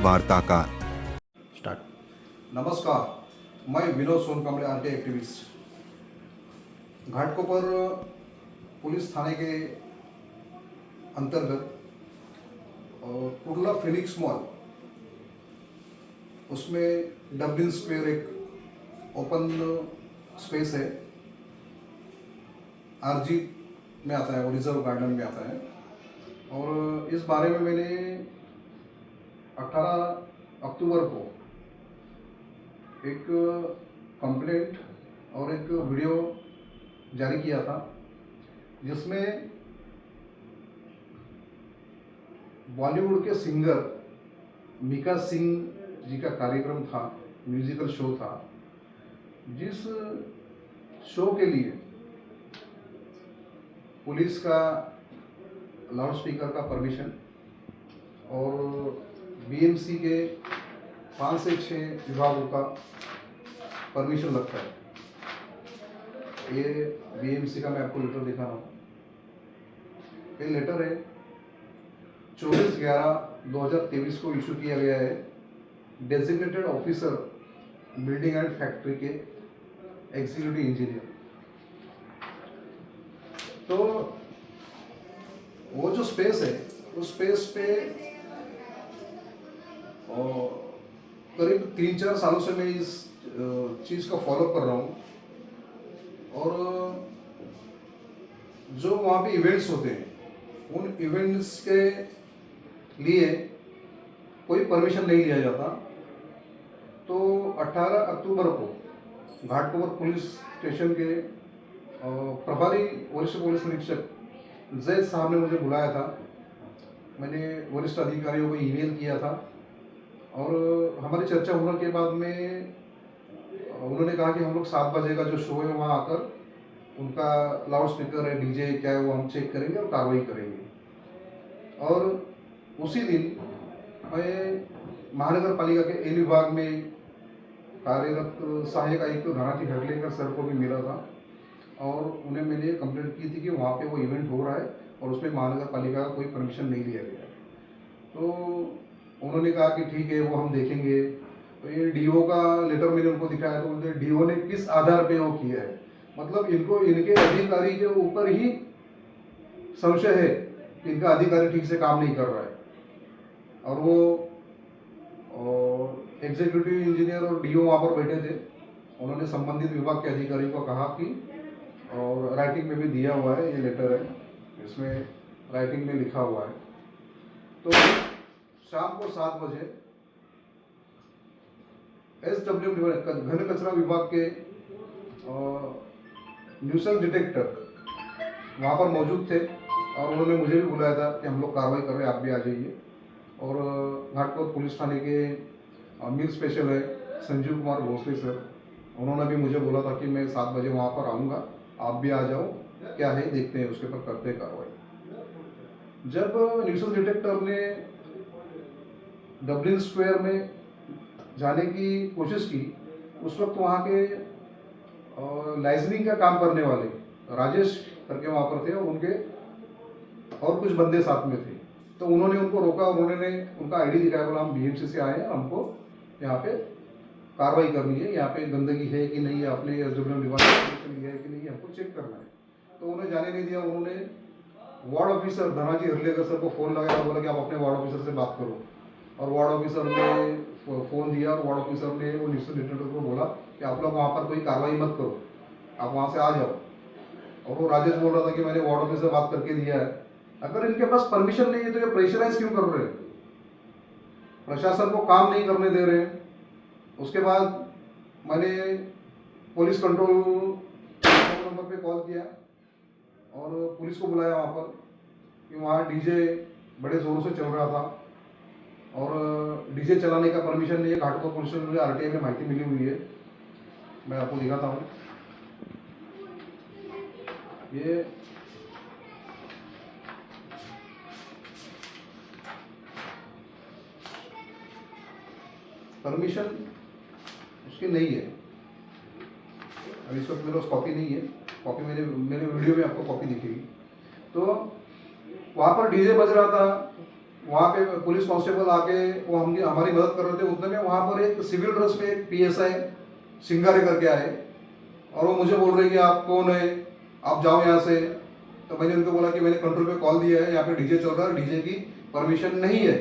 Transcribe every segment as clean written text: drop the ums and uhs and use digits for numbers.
वार्ताकार। Start. नमस्कार, मैं Vinod Sonkamble RTI activist. Ghatkopar police थाने के अंतर्गत कुर्ला फिनिक्स मॉल, उसमें डबलिन स्क्वायर एक ओपन स्पेस है, आरजी में आता है, वो रिजर्व गार्डन में आता है। और इस बारे में मैंने 18 अक्टूबर को एक कंप्लेंट और एक वीडियो जारी किया था, जिसमें बॉलीवुड के सिंगर मीका सिंह जी का कार्यक्रम था, म्यूजिकल शो था, जिस शो के लिए पुलिस का लाउड स्पीकर का परमिशन और बीएमसी के 5 से 6 विभागों का परमिशन लगता है। ये बीएमसी का मैं आपको लेटर दिखा रहा हूँ। ये लेटर है 24/11/2023 को इशू किया गया है designated officer building and factory के एग्जीक्यूटिव इंजीनियर। तो वो जो स्पेस है, उस स्पेस पे करीब 3-4 सालों से मैं इस चीज़ का फॉलो कर रहा हूँ। और जो वहाँ पे इवेंट्स होते हैं, उन इवेंट्स के लिए कोई परमिशन नहीं लिया जाता। तो 18 अक्टूबर को घाटकोपर पुलिस स्टेशन के प्रभारी वरिष्ठ पुलिस निरीक्षक जैद साहब ने मुझे बुलाया था। मैंने वरिष्ठ अधिकारियों को ईमेल किया था और हमारी चर्चा होने के बाद में उन्होंने कहा कि हम लोग 7 बजे का जो शो है वहाँ आकर उनका लाउड स्पीकर है, डीजे क्या है, वो हम चेक करेंगे और कार्रवाई करेंगे। और उसी दिन मैं महानगर पालिका के एल विभाग में कार्यरत सहायक आयुक्त धनाजी हरलेकर सर को भी मिला था और उन्हें मैंने कंप्लेंट की थी कि वहाँ पे वो इवेंट हो रहा है और उसमें महानगर पालिका का कोई परमिशन नहीं लिया गया है। तो उन्होंने कहा कि ठीक है, वो हम देखेंगे। तो ये डीओ का लेटर मैंने उनको दिखाया, तो बोलते डीओ ने किस आधार पे वो किया है, मतलब इनको इनके अधिकारी के ऊपर ही संशय है कि इनका अधिकारी ठीक से काम नहीं कर रहा है। और वो एग्जीक्यूटिव इंजीनियर और डीओ वहाँ पर बैठे थे। उन्होंने संबंधित विभाग के अधिकारी को कहा कि, और राइटिंग में भी दिया हुआ है, ये लेटर है, इसमें राइटिंग में लिखा हुआ है। तो शाम को 7 बजे SW घन कचरा विभाग के न्यूसेंस डिटेक्टर वहाँ पर मौजूद थे और उन्होंने मुझे भी बुलाया था कि हम लोग कार्रवाई कर रहे हैं, आप भी आ जाइए। और घाटकोपर पुलिस थाने के मील स्पेशल है संजीव कुमार भोसले सर, उन्होंने भी मुझे बोला था कि मैं 7 बजे वहाँ पर आऊँगा, आप भी आ जाओ, क्या है देखते हैं, उसके ऊपर करते हैं कार्रवाई। जब न्यूसेंस डिटेक्टर ने डबलिन स्क्वायर में जाने की कोशिश की, उस वक्त वहाँ के लाइजनिंग का काम करने वाले राजेश करके वहाँ पर थे और उनके और कुछ बंदे साथ में थे। तो उन्होंने उनको रोका और उन्होंने उनका आईडी दिखाया, बोला हम बीएमसी से आए हैं, हमको यहाँ पे कार्रवाई करनी है, यहाँ पे गंदगी है कि नहीं, आपने SW डिपार्टमेंट लिया है कि नहीं, हमको चेक करना है। तो उन्हें जाने नहीं दिया। उन्होंने वार्ड ऑफिसर धनाजी हरलेकर सर को फ़ोन लगाया और बोला कि आप अपने वार्ड ऑफिसर से बात करो। और वार्ड ऑफिसर ने फ़ोन दिया और वार्ड ऑफिसर ने वो न्यूसेंस डिटेक्टर को बोला कि आप लोग वहाँ पर कोई कार्रवाई मत करो, आप वहाँ से आ जाओ। और वो राजेश बोल रहा था कि मैंने वार्ड ऑफिसर से बात करके दिया है, अगर इनके पास परमिशन नहीं है तो ये प्रेशराइज क्यों कर रहे हैं, प्रशासन को काम नहीं करने दे रहे हैं। उसके बाद मैंने पुलिस कंट्रोल नंबर पे कॉल किया और पुलिस को बुलाया वहाँ पर कि वहाँ डीजे बड़े ज़ोरों से चल रहा था और डीजे चलाने का परमिशन नहीं है। घाटकोपर पुलिस में मुझे आरटीआई में माहिती मिली हुई है, मैं आपको दिखाता हूँ। ये परमिशन उसकी नहीं है। अभी इस वक्त मेरे पास कॉपी नहीं है, कॉपी मेरे वीडियो में आपको कॉपी दिखेगी। तो वहाँ पर डीजे बज रहा था, वहाँ पे पुलिस कांस्टेबल आके वो हमारी मदद कर रहे थे। उतने में वहाँ पर एक सिविल ड्रेस में एक PSI सिंगारे करके आए और वो मुझे बोल रहे कि आप कौन है, आप जाओ यहाँ से। तो मैंने उनको बोला कि मैंने कंट्रोल पे कॉल दिया है, यहाँ पे डीजे चल रहा है, डीजे की परमिशन नहीं है।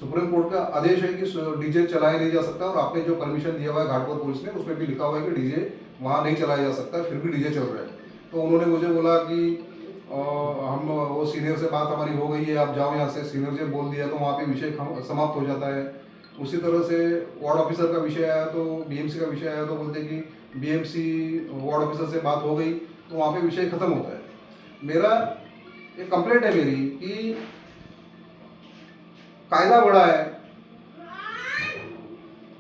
सुप्रीम कोर्ट का आदेश है कि डीजे चलाया नहीं जा सकता और आपने जो परमिशन दिया हुआ है घाटकोर पुलिस ने उसमें भी लिखा हुआ है कि डीजे वहाँ नहीं चलाया जा सकता, फिर भी डीजे चल रहा है। तो उन्होंने मुझे बोला कि हम वो सीनियर से बात हमारी हो गई है, आप जाओ यहाँ से। सीनियर से बोल दिया तो वहाँ पे विषय समाप्त हो जाता है। उसी तरह से वार्ड ऑफिसर का विषय आया तो BMC का विषय आया तो बोलते कि BMC वार्ड ऑफिसर से बात हो गई तो वहाँ पे विषय खत्म होता है। मेरा एक कंप्लेंट है मेरी कि कायदा बड़ा है,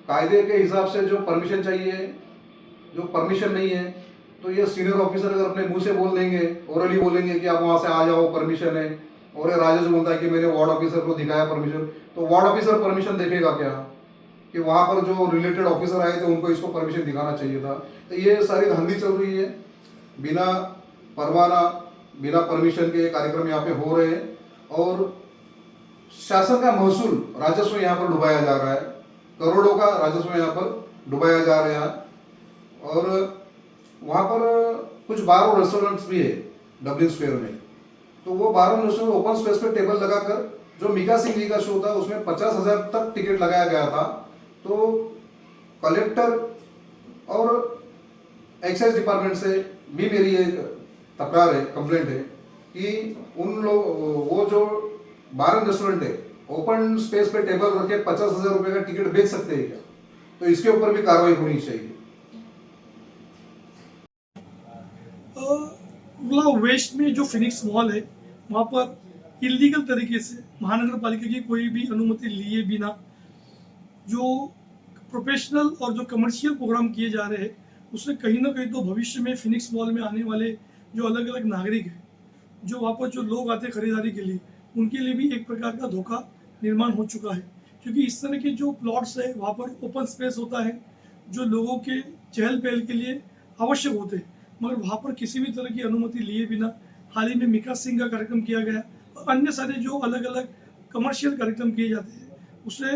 कायदे के हिसाब से जो परमिशन चाहिए, जो परमिशन नहीं है, तो ये सीनियर ऑफिसर अगर अपने मुंह से बोल देंगे, ओरली बोलेंगे कि आप वहाँ से आ जाओ, परमिशन है, और ये राजेश बोलता है कि मैंने वार्ड ऑफिसर को दिखाया परमिशन, तो वार्ड ऑफिसर परमिशन देखेगा क्या? कि वहाँ पर जो रिलेटेड ऑफिसर आए थे उनको इसको परमिशन दिखाना चाहिए था। तो ये सारी धांधली चल रही है, बिना परवाना, बिना परमिशन के कार्यक्रम यहाँ पे हो रहे हैं और शासन का महसूल, राजस्व यहाँ पर डुबाया जा रहा है, करोड़ों का राजस्व यहाँ पर डुबाया जा रहा है। और वहाँ पर कुछ बार और रेस्टोरेंट्स भी है डबलिन स्क्वायर में, तो वो बार और रेस्टोरेंट ओपन स्पेस पे टेबल लगाकर, जो मीका सिंह जी का शो था उसमें 50,000 तक टिकट लगाया गया था। तो कलेक्टर और एक्साइज डिपार्टमेंट से भी मेरी ये तकरार है, कंप्लेंट है कि उन लोग, वो जो बार एंड रेस्टोरेंट है ओपन स्पेस पे टेबल रखे 50,000 रुपए का टिकट बेच सकते हैं क्या? तो इसके ऊपर भी कार्रवाई होनी चाहिए। वेस्ट में जो फिनिक्स मॉल है वहाँ पर इलीगल तरीके से महानगर पालिका की कोई भी अनुमति लिए बिना जो प्रोफेशनल और जो कमर्शियल प्रोग्राम किए जा रहे हैं, उससे कहीं ना कहीं तो भविष्य में फिनिक्स मॉल में आने वाले जो अलग अलग नागरिक हैं, जो वहाँ पर जो लोग आते हैं खरीदारी के लिए, उनके लिए भी एक प्रकार का धोखा निर्माण हो चुका है। क्योंकि इस तरह के जो प्लॉट्स है वहाँ पर ओपन स्पेस होता है जो लोगों के चहल पहल के लिए आवश्यक होते हैं, मगर वहाँ पर किसी भी तरह की अनुमति लिए बिना हाल ही में मीका सिंह का कार्यक्रम किया गया और अन्य सारे जो अलग अलग कमर्शियल कार्यक्रम किए जाते हैं, उससे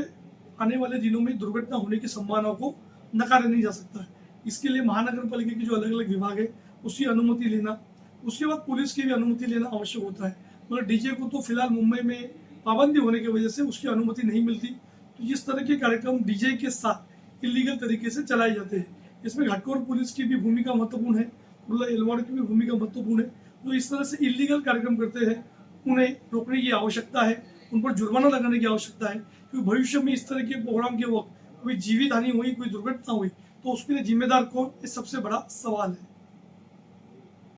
आने वाले दिनों में दुर्घटना होने की संभावनाओं को नकारा नहीं जा सकता है। इसके लिए महानगर पालिका के जो अलग अलग विभाग है उसकी अनुमति लेना, उसके बाद पुलिस की भी अनुमति लेना आवश्यक होता है। मगर डीजे को तो फिलहाल मुंबई में पाबंदी होने की वजह से उसकी अनुमति नहीं मिलती, तो इस तरह के कार्यक्रम डीजे के साथ इलीगल तरीके से चलाए जाते हैं। इसमें घाटकोर पुलिस की भी भूमिका महत्वपूर्ण है, कुर्ला एलवाड़ की भी भूमिका महत्वपूर्ण है। जो इस तरह से इलीगल कार्यक्रम करते हैं उन्हें रोकने की आवश्यकता है, उन पर जुर्माना लगाने की आवश्यकता है, क्योंकि भविष्य में इस तरह के प्रोग्राम के वक्त कोई जीवित हानि हुई, कोई दुर्घटना हुई तो उसके लिए जिम्मेदार कौन, ये सबसे बड़ा सवाल है।